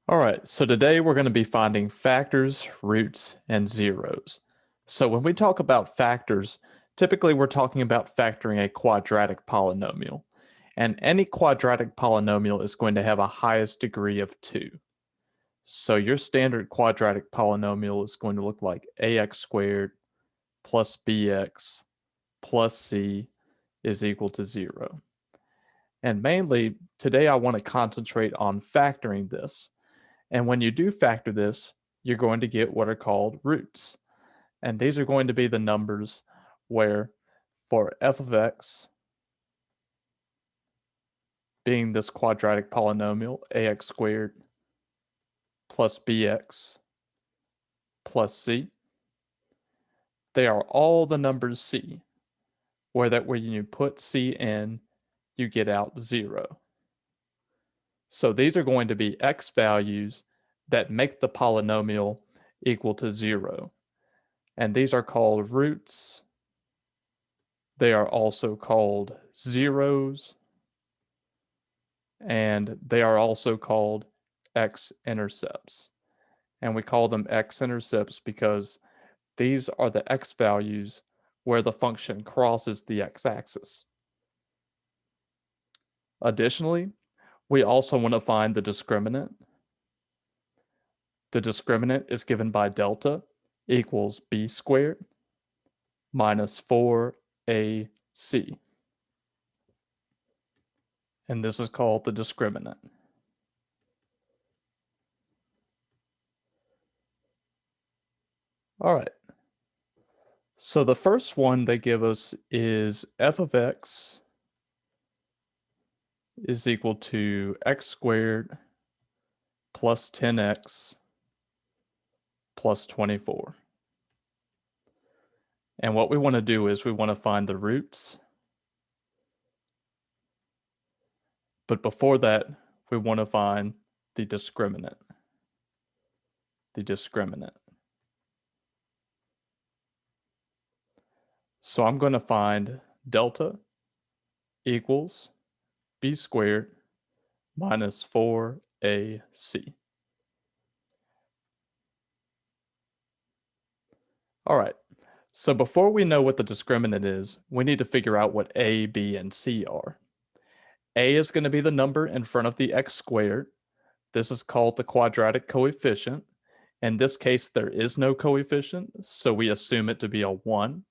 All right, so today we're going to be finding factors, roots, and zeros. So when we talk about factors, typically we're talking about factoring a quadratic polynomial. And any quadratic polynomial is going to have a highest degree of 2. So your standard quadratic polynomial is going to look like ax squared plus bx plus c is equal to 0. And mainly, today I want to concentrate on factoring this. And when you do factor this, you're going to get what are called roots. And these are going to be the numbers where for f of x being this quadratic polynomial, ax squared plus bx plus c, they are all the numbers c, where when you put c in, you get out 0. So these are going to be x values that make the polynomial equal to 0. And these are called roots. They are also called zeros. And they are also called x-intercepts. And we call them x-intercepts because these are the x values where the function crosses the x-axis. Additionally, we also want to find the discriminant. The discriminant is given by delta equals b squared minus 4ac. And this is called the discriminant. All right. So the first one they give us is f of x is equal to x squared plus 10x plus 24. And what we want to do is we want to find the roots. But before that, we want to find the discriminant. The discriminant. So I'm going to find delta equals b squared minus 4ac. All right, so before we know what the discriminant is, we need to figure out what a, b, and c are. A is going to be the number in front of the x squared. This is called the quadratic coefficient. In this case, there is no coefficient, so we assume it to be a 1.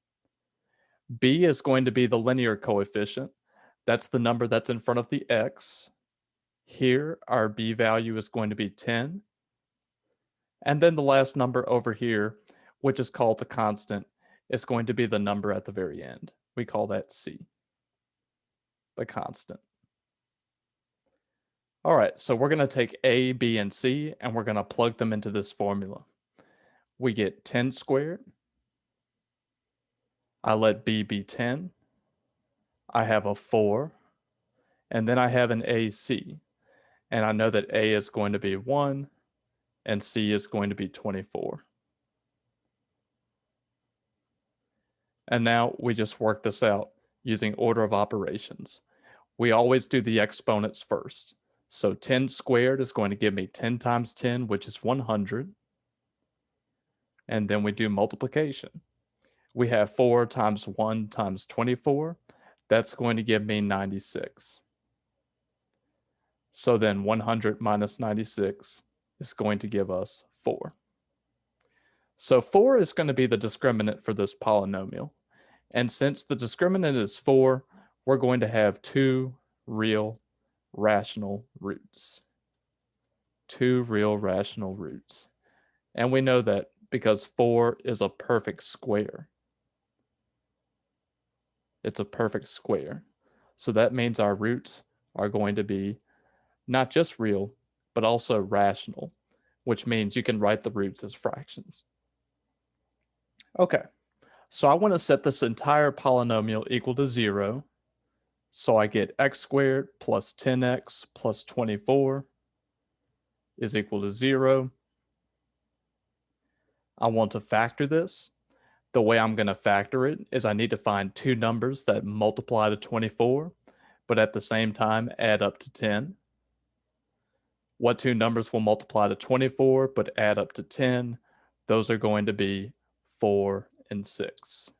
B is going to be the linear coefficient. That's the number that's in front of the x. Here, our b value is going to be 10. And then the last number over here, which is called the constant, is going to be the number at the very end. We call that c, the constant. All right, so we're going to take a, b, and c, and we're going to plug them into this formula. We get 10 squared. I let b be 10. I have a 4. And then I have an ac. And I know that a is going to be 1, and c is going to be 24. And now we just work this out using order of operations. We always do the exponents first. So 10 squared is going to give me 10 times 10, which is 100. And then we do multiplication. We have 4 times 1 times 24. That's going to give me 96. So then 100 minus 96 is going to give us 4. So 4 is going to be the discriminant for this polynomial. And since the discriminant is 4, we're going to have 2 real rational roots. 2 real rational roots. And we know that because 4 is a perfect square. It's a perfect square. So that means our roots are going to be not just real, but also rational, which means you can write the roots as fractions. Okay, so I want to set this entire polynomial equal to 0. So I get x squared plus 10x plus 24 is equal to 0. I want to factor this. The way I'm going to factor it is I need to find 2 numbers that multiply to 24, but at the same time add up to 10. What two numbers will multiply to 24 but add up to 10? Those are going to be 4 and 6.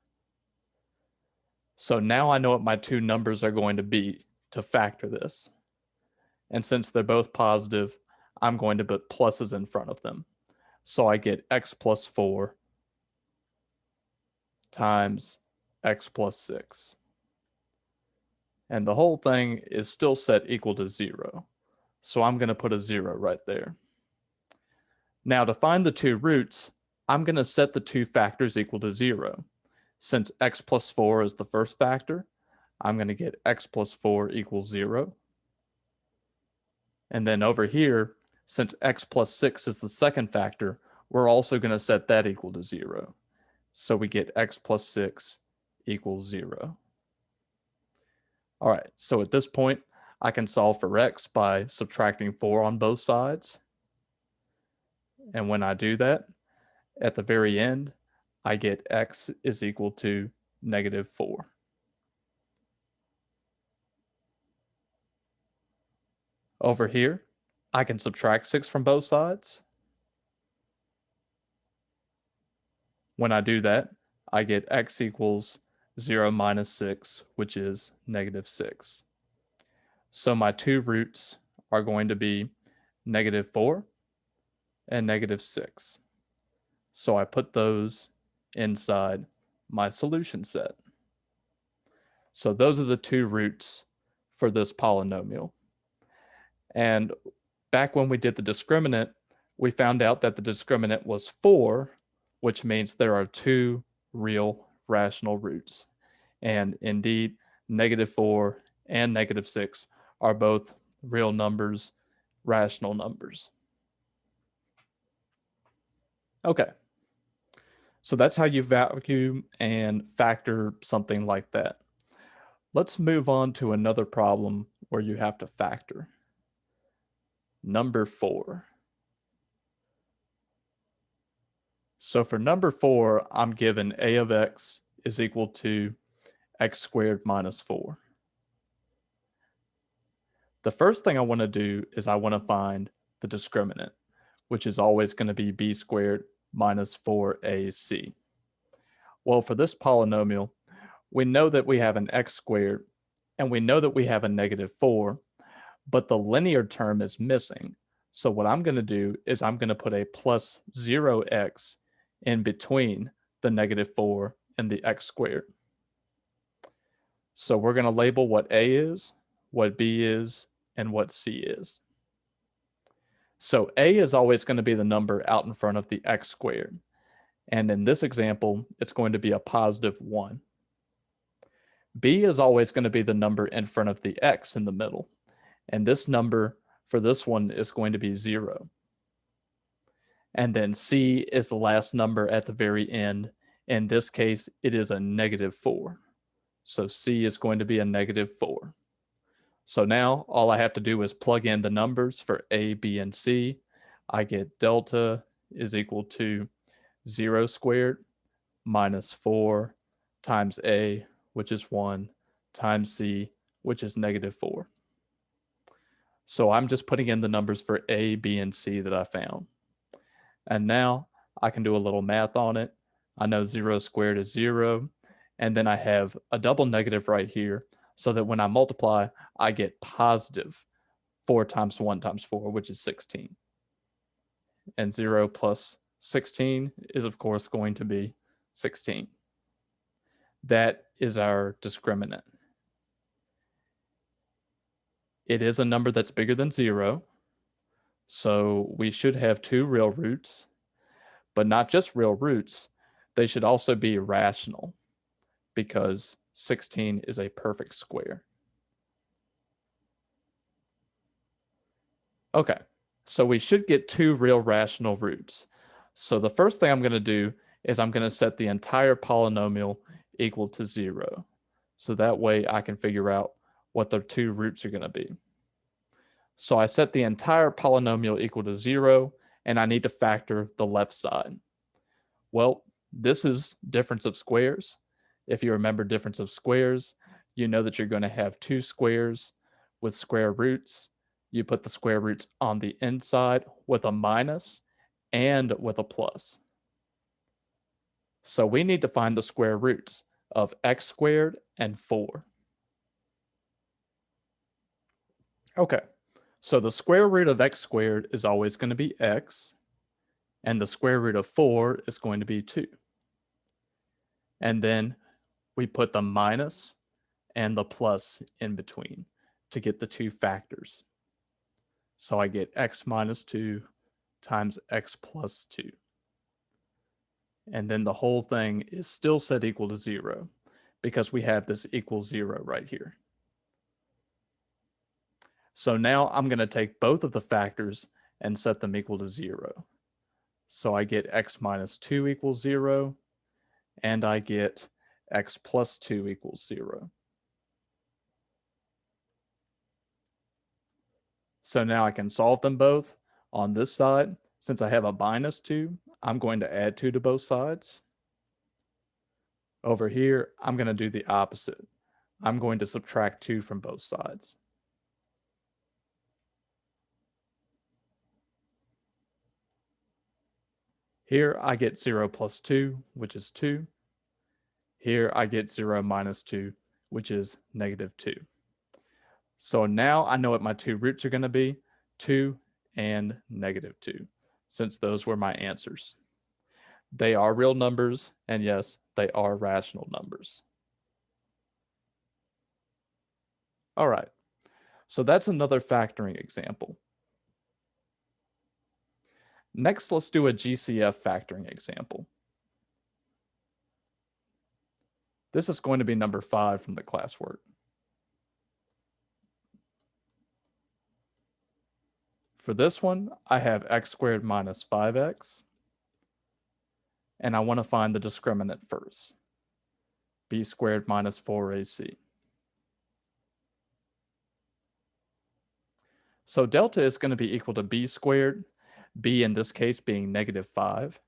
So now I know what my two numbers are going to be to factor this. And since they're both positive, I'm going to put pluses in front of them. So I get x plus 4 times x plus 6. And the whole thing is still set equal to 0. So I'm going to put a 0 right there. Now to find the two roots, I'm going to set the two factors equal to 0. Since x plus 4 is the first factor, I'm going to get x plus 4 equals 0. And then over here, since x plus 6 is the second factor, we're also going to set that equal to 0. So we get x plus 6 equals 0. All right, so at this point, I can solve for x by subtracting 4 on both sides. And when I do that, at the very end, I get x is equal to negative 4. Over here, I can subtract 6 from both sides. When I do that, I get x equals 0 minus 6, which is negative 6. So my two roots are going to be negative 4 and negative 6. So I put those inside my solution set. So those are the two roots for this polynomial. And back when we did the discriminant, we found out that the discriminant was 4, which means there are two real rational roots. And indeed, negative 4 and negative 6 are both real numbers, rational numbers. Okay, so that's how you value and factor something like that. Let's move on to another problem where you have to factor. Number 4. So for number 4, I'm given a of x is equal to x squared minus 4. The first thing I want to do is I want to find the discriminant, which is always going to be b squared minus 4ac. Well, for this polynomial, we know that we have an x squared, and we know that we have a negative 4, but the linear term is missing. So what I'm going to do is I'm going to put a plus 0x in between the negative 4 and the x squared. So we're going to label what a is, what b is, and what c is. So a is always going to be the number out in front of the x squared. And in this example, it's going to be a positive 1. B is always going to be the number in front of the x in the middle. And this number for this one is going to be 0. And then C is the last number at the very end. In this case, it is a negative 4. So C is going to be a negative 4. So now all I have to do is plug in the numbers for A, B, and C. I get delta is equal to 0 squared minus 4 times A, which is 1, times C, which is negative 4. So I'm just putting in the numbers for A, B, and C that I found. And now I can do a little math on it. I know 0 squared is 0. And then I have a double negative right here so that when I multiply, I get positive 4 times 1 times 4, which is 16. And 0 plus 16 is, of course, going to be 16. That is our discriminant. It is a number that's bigger than 0. So we should have two real roots, but not just real roots. They should also be rational because 16 is a perfect square. Okay, so we should get two real rational roots. So the first thing I'm going to do is I'm going to set the entire polynomial equal to 0. So that way I can figure out what the two roots are going to be. So I set the entire polynomial equal to 0, and I need to factor the left side. Well, this is difference of squares. If you remember difference of squares, you know that you're going to have two squares with square roots, you put the square roots on the inside with a minus and with a plus. So we need to find the square roots of x squared and 4. Okay, so the square root of x squared is always going to be x, and the square root of 4 is going to be 2. And then we put the minus and the plus in between to get the two factors. So I get x minus 2 times x plus 2. And then the whole thing is still set equal to 0 because we have this equals 0 right here. So now I'm going to take both of the factors and set them equal to 0. So I get x minus 2 equals 0, and I get x plus 2 equals 0. So now I can solve them both. On this side, since I have a minus 2, I'm going to add 2 to both sides. Over here, I'm going to do the opposite. I'm going to subtract 2 from both sides. Here I get 0 plus 2, which is 2. Here I get 0 minus 2, which is negative 2. So now I know what my two roots are going to be, 2 and negative 2, since those were my answers. They are real numbers, and yes, they are rational numbers. All right, so that's another factoring example. Next, let's do a Gcf factoring example. This is going to be number 5 from the classwork. For this one, I have x squared minus 5x, and I want to find the discriminant first, b squared minus 4ac. So delta is going to be equal to b squared, b in this case being negative 5,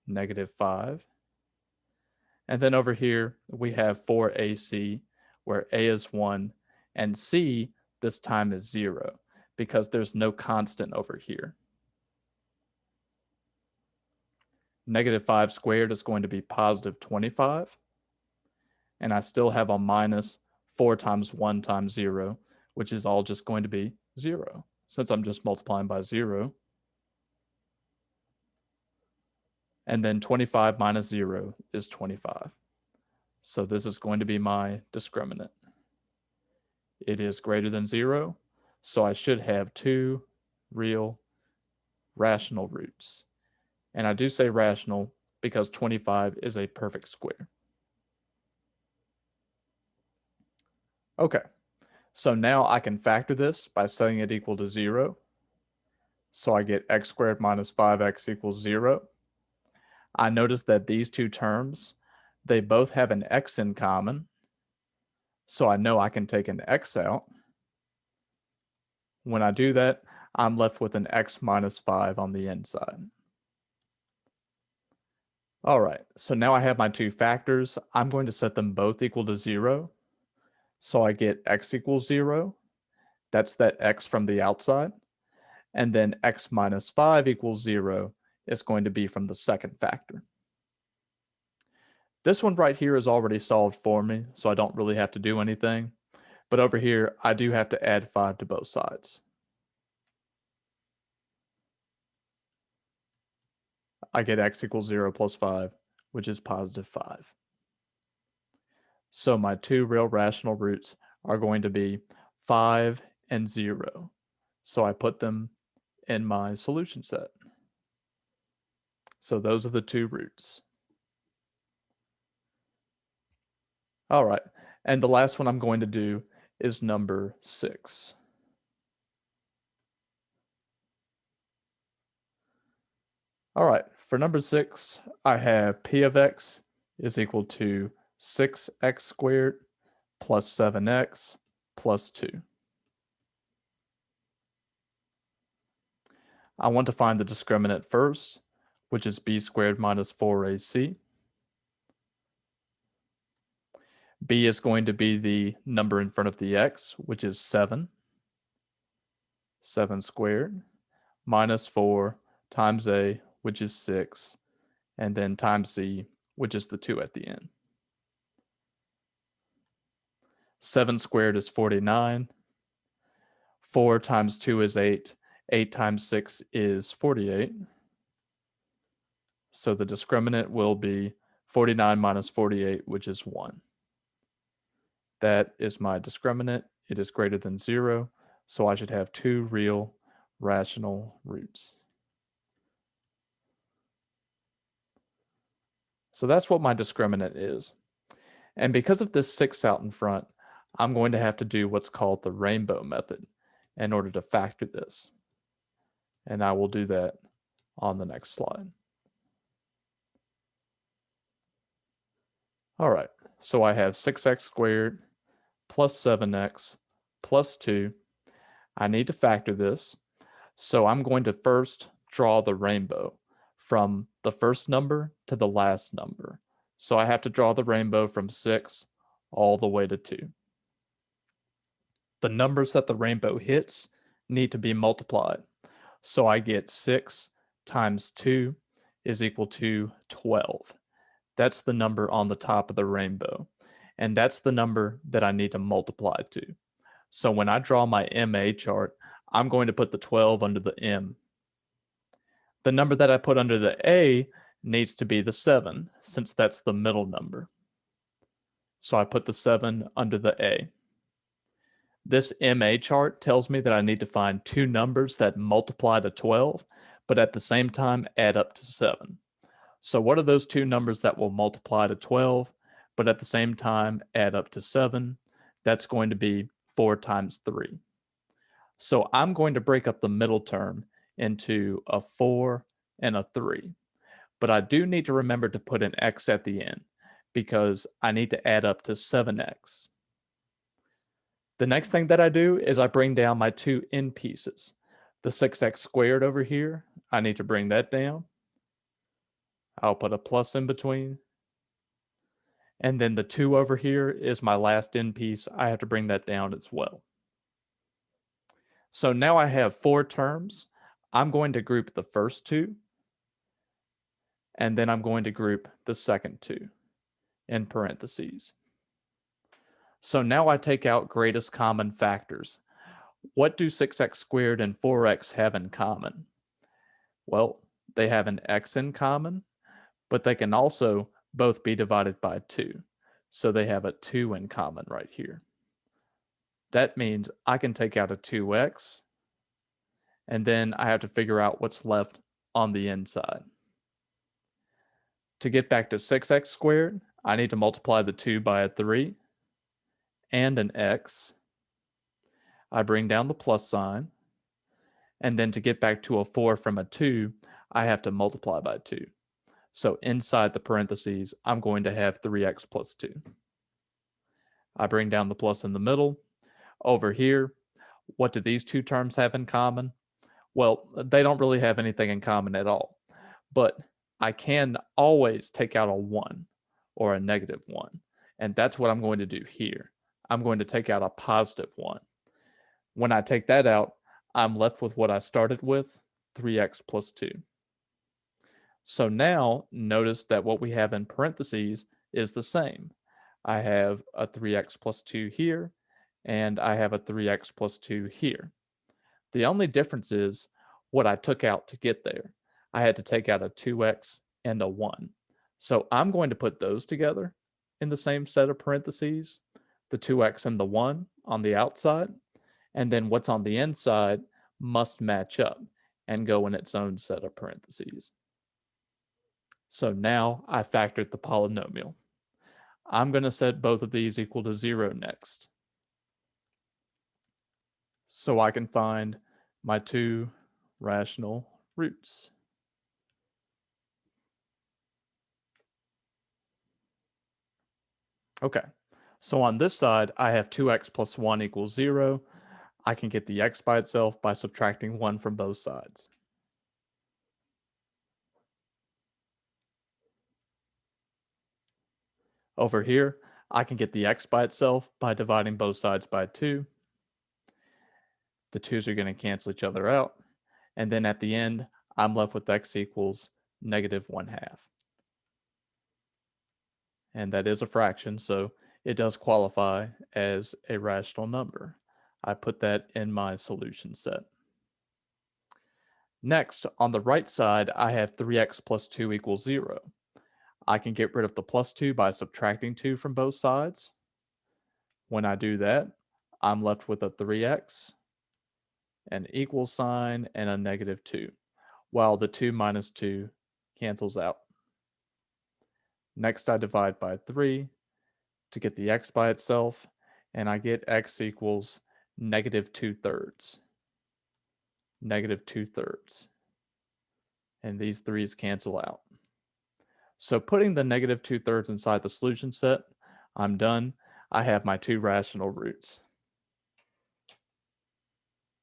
negative 5. And then over here, we have 4ac, where a is 1, and c this time is 0, because there's no constant over here. Negative 5 squared is going to be positive 25, and I still have a minus 4 times 1 times 0, which is all just going to be 0, since I'm just multiplying by 0. And then 25 minus 0 is 25. So this is going to be my discriminant. It is greater than 0, so I should have 2 real rational roots. And I do say rational because 25 is a perfect square. Okay, so now I can factor this by setting it equal to 0. So I get x squared minus 5x equals 0. I notice that these two terms, they both have an x in common. So I know I can take an x out. When I do that, I'm left with an x minus 5 on the inside. All right, so now I have my two factors. I'm going to set them both equal to 0. So I get x equals 0. That's that x from the outside. And then x minus 5 equals 0 is going to be from the second factor. This one right here is already solved for me, so I don't really have to do anything. But over here, I do have to add 5 to both sides. I get x equals 0 plus 5, which is positive 5. So my two real rational roots are going to be 5 and 0. So I put them in my solution set. So those are the two roots. All right, and the last one I'm going to do is number 6. All right, for number 6, I have p of x is equal to 6x squared plus 7x plus 2. I want to find the discriminant first, which is b squared minus 4ac. B is going to be the number in front of the x, which is 7. 7 squared minus 4 times a, which is 6, and then times c, which is the 2 at the end. 7 squared is 49. 4 times 2 is 8. 8 times 6 is 48. So the discriminant will be 49 minus 48, which is 1. That is my discriminant. It is greater than 0, so I should have 2 real rational roots. So that's what my discriminant is. And because of this 6 out in front, I'm going to have to do what's called the rainbow method in order to factor this. And I will do that on the next slide. All right, so I have 6x squared plus 7x plus 2. I need to factor this. So I'm going to first draw the rainbow from the first number to the last number. So I have to draw the rainbow from 6 all the way to 2. The numbers that the rainbow hits need to be multiplied. So I get 6 times 2 is equal to 12. That's the number on the top of the rainbow. And that's the number that I need to multiply to. So when I draw my MA chart, I'm going to put the 12 under the M. The number that I put under the A needs to be the 7, since that's the middle number. So I put the 7 under the A. This MA chart tells me that I need to find 2 numbers that multiply to 12, but at the same time add up to 7. So what are those 2 numbers that will multiply to 12, but at the same time add up to 7? That's going to be 4 times 3. So I'm going to break up the middle term into a 4 and a 3. But I do need to remember to put an x at the end because I need to add up to 7x. The next thing that I do is I bring down my 2 end pieces. The 6x squared over here, I need to bring that down. I'll put a plus in between. And then the 2 over here is my last end piece. I have to bring that down as well. So now I have 4 terms. I'm going to group the first 2, and then I'm going to group the second 2 in parentheses. So now I take out greatest common factors. What do 6x squared and 4x have in common? Well, they have an x in common, but they can also both be divided by 2. So they have a 2 in common right here. That means I can take out a 2x, and then I have to figure out what's left on the inside. To get back to 6x squared, I need to multiply the 2 by a 3 and an x. I bring down the plus sign. And then to get back to a 4 from a 2, I have to multiply by 2. So inside the parentheses, I'm going to have 3x plus 2. I bring down the plus in the middle. Over here, what do these 2 terms have in common? Well, they don't really have anything in common at all. But I can always take out a 1 or a negative 1. And that's what I'm going to do here. I'm going to take out a positive 1. When I take that out, I'm left with what I started with, 3x plus 2. So now notice that what we have in parentheses is the same. I have a 3x plus 2 here, and I have a 3x plus 2 here. The only difference is what I took out to get there. I had to take out a 2x and a 1. So I'm going to put those together in the same set of parentheses, the 2x and the 1 on the outside, and then what's on the inside must match up and go in its own set of parentheses. So now I factored the polynomial. I'm going to set both of these equal to 0 next. So I can find my 2 rational roots. Okay, so on this side, I have 2x plus 1 equals 0. I can get the x by itself by subtracting 1 from both sides. Over here, I can get the x by itself by dividing both sides by 2. The 2's are going to cancel each other out. And then at the end, I'm left with x equals -1/2. And that is a fraction, so it does qualify as a rational number. I put that in my solution set. Next, on the right side, I have 3x plus 2 equals 0. I can get rid of the plus 2 by subtracting 2 from both sides. When I do that, I'm left with a 3x, an equal sign, and a -2, while the 2 minus 2 cancels out. Next, I divide by 3 to get the x by itself, and I get x equals -2/3. -2/3. And these 3's cancel out. So putting the -2/3 inside the solution set, I'm done. I have my 2 rational roots.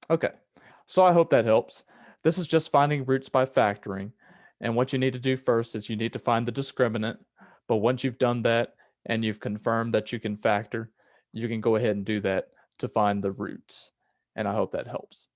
Okay, so I hope that helps. This is just finding roots by factoring. And what you need to do first is you need to find the discriminant. But once you've done that and you've confirmed that you can factor, you can go ahead and do that to find the roots. And I hope that helps.